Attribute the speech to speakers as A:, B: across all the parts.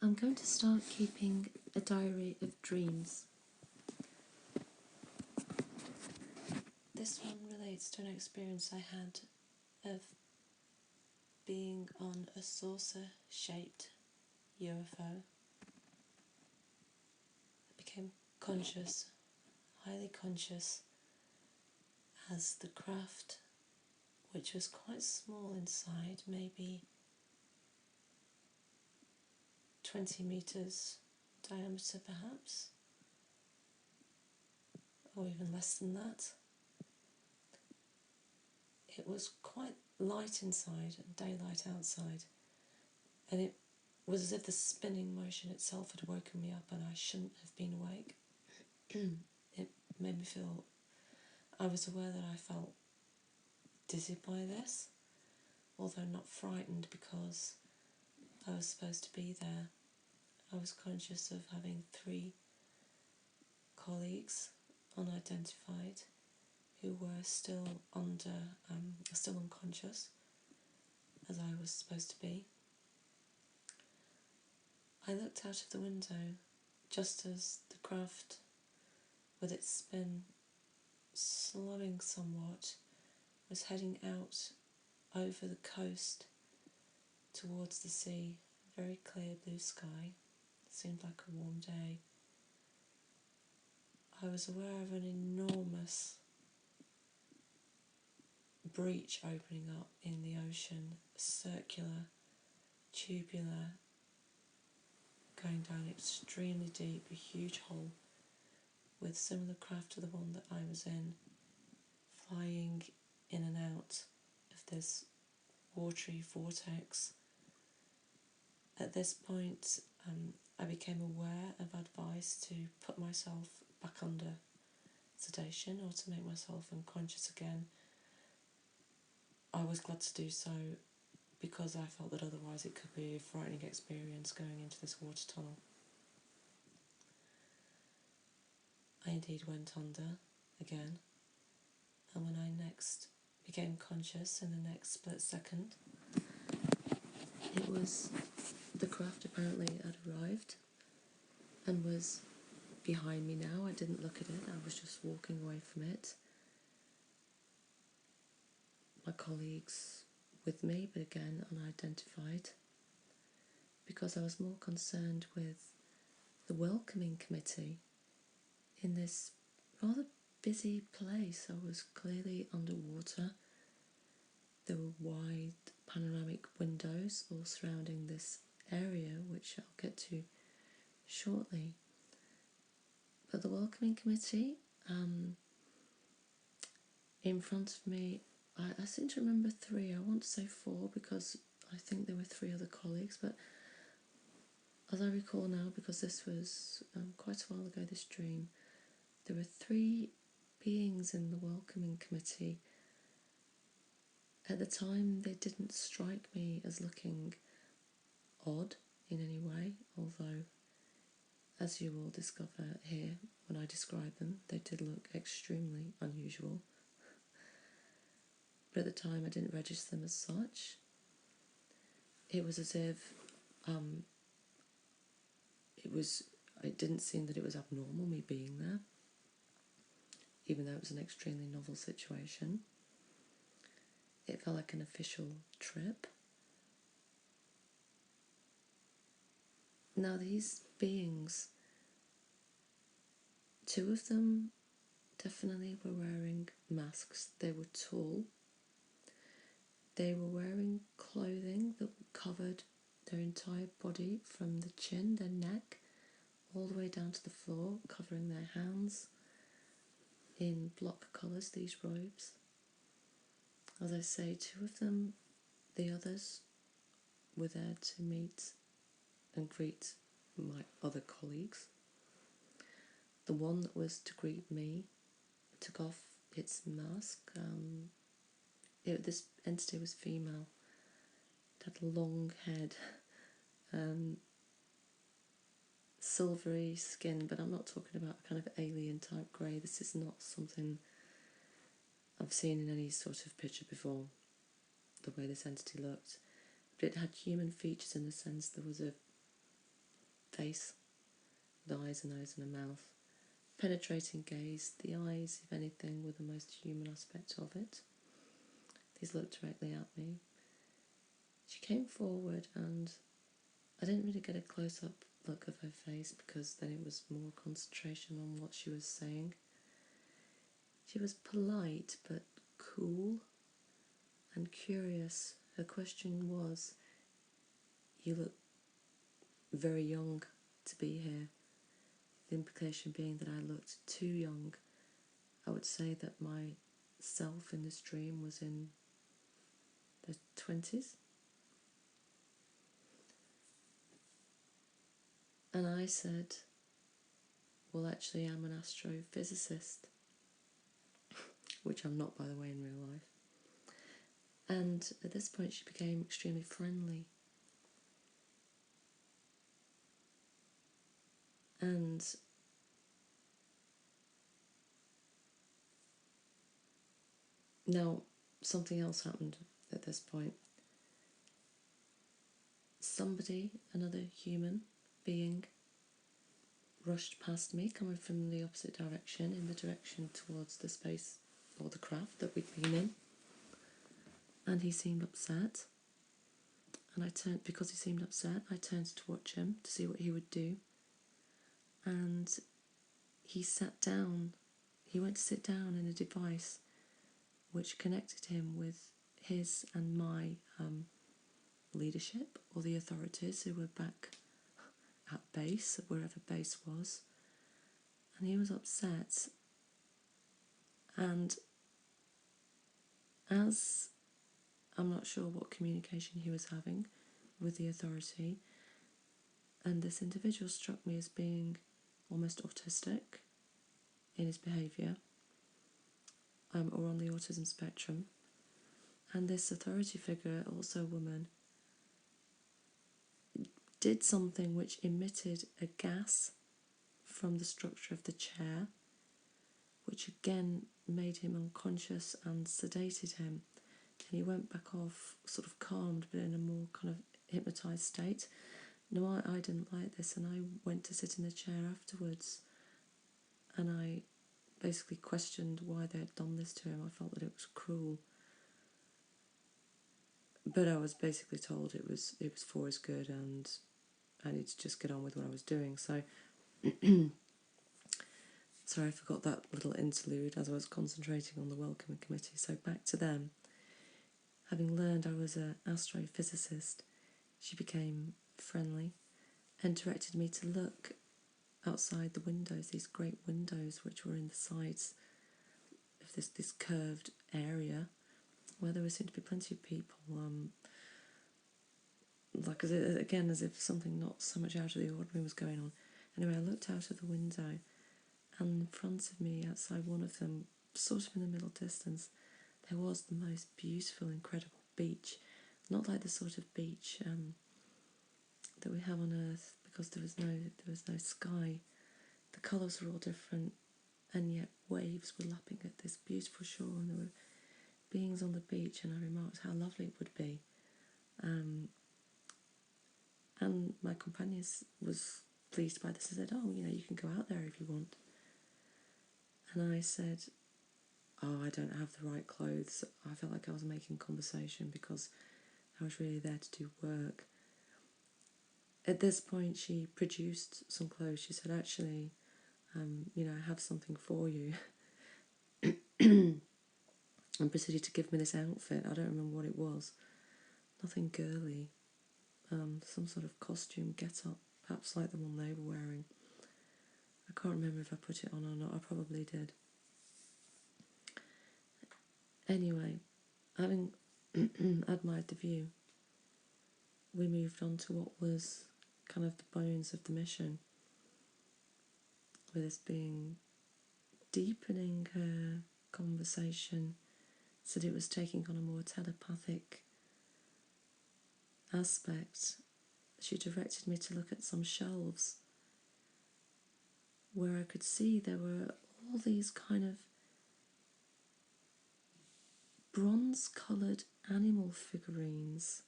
A: I'm going to start keeping a diary of dreams. This one relates to an experience I had of being on a saucer-shaped UFO. I became conscious, highly conscious, as the craft, which was quite small inside, maybe 20 metres diameter perhaps, or even less than that. It was quite light inside and daylight outside, and it was as if the spinning motion itself had woken me up and I shouldn't have been awake. It made me feel, I was aware that I felt dizzy by this, although not frightened because I was supposed to be there. I was conscious of having 3 colleagues, unidentified, who were still unconscious, as I was supposed to be. I looked out of the window just as the craft, with its spin slowing somewhat, was heading out over the coast towards the sea. Very clear blue sky. It seemed like a warm day. I was aware of an enormous breach opening up in the ocean, circular, tubular, going down extremely deep, a huge hole, with similar craft to the one that I was in, flying in and out of this watery vortex. At this point, I became aware of advice to put myself back under sedation or to make myself unconscious again. I was glad to do so because I felt that otherwise it could be a frightening experience going into this water tunnel. I indeed went under again, and when I next became conscious in the next split second, it was the craft apparently had arrived and was behind me now. I didn't look at it, I was just walking away from it. My colleagues with me, but again unidentified, because I was more concerned with the welcoming committee in this rather busy place. I was clearly underwater. There were wide panoramic windows all surrounding this area, which I'll get to shortly. But the welcoming committee, in front of me, I seem to remember 3, I want to say 4 because I think there were 3 other colleagues, but as I recall now, because this was quite a while ago, this dream, there were 3 beings in the welcoming committee. At the time, they didn't strike me as looking odd in any way, although, as you will discover here when I describe them, they did look extremely unusual. But at the time I didn't register them as such. It was as if it didn't seem that it was abnormal, me being there, even though it was an extremely novel situation. It felt like an official trip. Now these beings, 2 of them definitely were wearing masks. They were tall. They were wearing clothing that covered their entire body from the chin, their neck, all the way down to the floor, covering their hands in block colours, these robes. As I say, 2 of them, the others, were there to meet and greet my other colleagues. The one that was to greet me took off its mask. This entity was female. It had a long head, silvery skin, but I'm not talking about a kind of alien type grey. This is not something I've seen in any sort of picture before, the way this entity looked. But it had human features in the sense there was a face, with eyes, a nose and a mouth. Penetrating gaze, the eyes, if anything, were the most human aspect of it. These looked directly at me. She came forward and I didn't really get a close-up look of her face because then it was more concentration on what she was saying. She was polite but cool and curious. Her question was, "You look very young to be here." The implication being that I looked too young. I would say that my self in this dream was in the 20s. And I said, "Well, actually, I'm an astrophysicist," which I'm not, by the way, in real life. And at this point, she became extremely friendly. And now, something else happened at this point. Somebody, another human being, rushed past me, coming from the opposite direction, in the direction towards the space or the craft that we'd been in. And he seemed upset. And I turned, because he seemed upset, I turned to watch him to see what he would do. And he sat down. He went to sit down in a device which connected him with his and my leadership, or the authorities who were back at base, wherever base was. And he was upset. And as I'm not sure what communication he was having with the authority, and this individual struck me as being almost autistic in his behaviour, or on the autism spectrum. And this authority figure, also a woman, did something which emitted a gas from the structure of the chair, which again made him unconscious and sedated him. And he went back off, sort of calmed, but in a more kind of hypnotised state. No, I didn't like this, and I went to sit in the chair afterwards, and I basically questioned why they had done this to him. I felt that it was cruel. But I was basically told it was for his good, and I needed to just get on with what I was doing. So, sorry, I forgot that little interlude as I was concentrating on the welcoming committee. So back to them. Having learned I was an astrophysicist, she became friendly and directed me to look outside the windows, these great windows which were in the sides of this curved area, where there seemed to be plenty of people, like as if something not so much out of the ordinary was going on. Anyway, I looked out of the window, and in front of me, outside one of them, sort of in the middle distance, there was the most beautiful, incredible beach. Not like the sort of beach that we have on Earth, because there was no sky. The colours were all different, and yet waves were lapping at this beautiful shore, and there were beings on the beach, and I remarked how lovely it would be. And my companion was pleased by this and said, "Oh, you can go out there if you want." And I said, "Oh, I don't have the right clothes." I felt like I was making conversation because I was really there to do work. At this point, she produced some clothes. She said, "Actually, I have something for you." And proceeded to give me this outfit. I don't remember what it was. Nothing girly. Some sort of costume get-up, perhaps like the one they were wearing. I can't remember if I put it on or not. I probably did. Anyway, having admired the view, we moved on to what was kind of the bones of the mission, with this being deepening her conversation, so that it was taking on a more telepathic aspect. She directed me to look at some shelves where I could see there were all these kind of bronze-coloured animal figurines,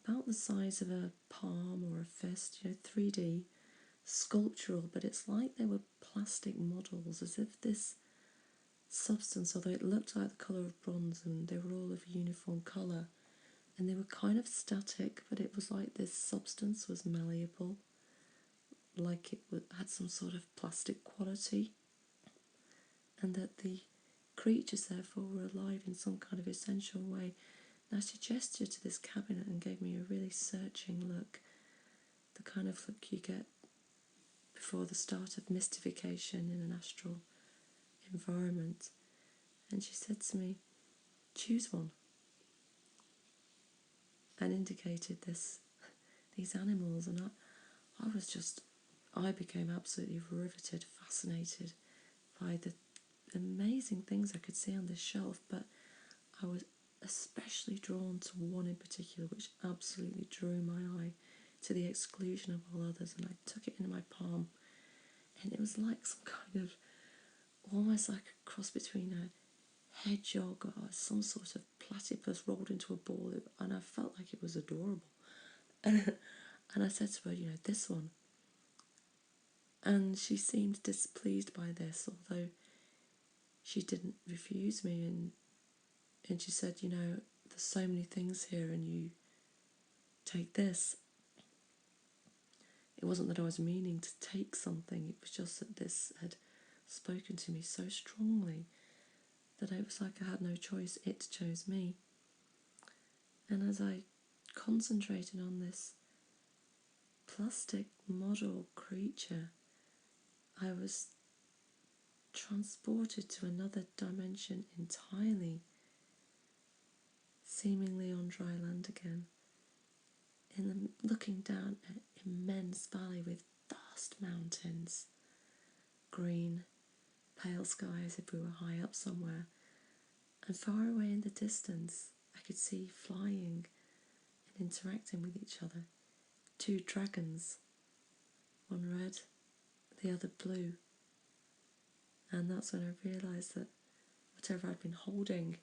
A: about the size of a palm or a fist, 3D, sculptural, but it's like they were plastic models, as if this substance, although it looked like the colour of bronze and they were all of uniform colour, and they were kind of static, but it was like this substance was malleable, like it had some sort of plastic quality, and that the creatures therefore were alive in some kind of essential way. Now she gestured to this cabinet and gave me a really searching look, the kind of look you get before the start of mystification in an astral environment. And she said to me, choose one, and indicated these animals. And I became absolutely riveted, fascinated by the amazing things I could see on this shelf, but I was especially drawn to one in particular which absolutely drew my eye to the exclusion of all others, and I took it in my palm, and it was like some kind of, almost like a cross between a hedgehog or some sort of platypus rolled into a ball, and I felt like it was adorable. And I said to her, this one. And she seemed displeased by this, although she didn't refuse me, and she said, there's so many things here and you take this. It wasn't that I was meaning to take something, it was just that this had spoken to me so strongly that it was like I had no choice, it chose me. And as I concentrated on this plastic model creature, I was transported to another dimension entirely, seemingly on dry land again, looking down an immense valley with vast mountains, green, pale skies if we were high up somewhere, and far away in the distance I could see flying and interacting with each other 2 dragons, one red, the other blue. And that's when I realised that whatever I'd been holding,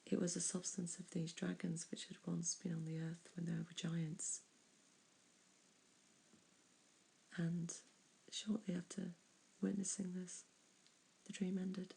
A: it was a substance of these dragons which had once been on the earth when there were giants. And shortly after witnessing this, the dream ended.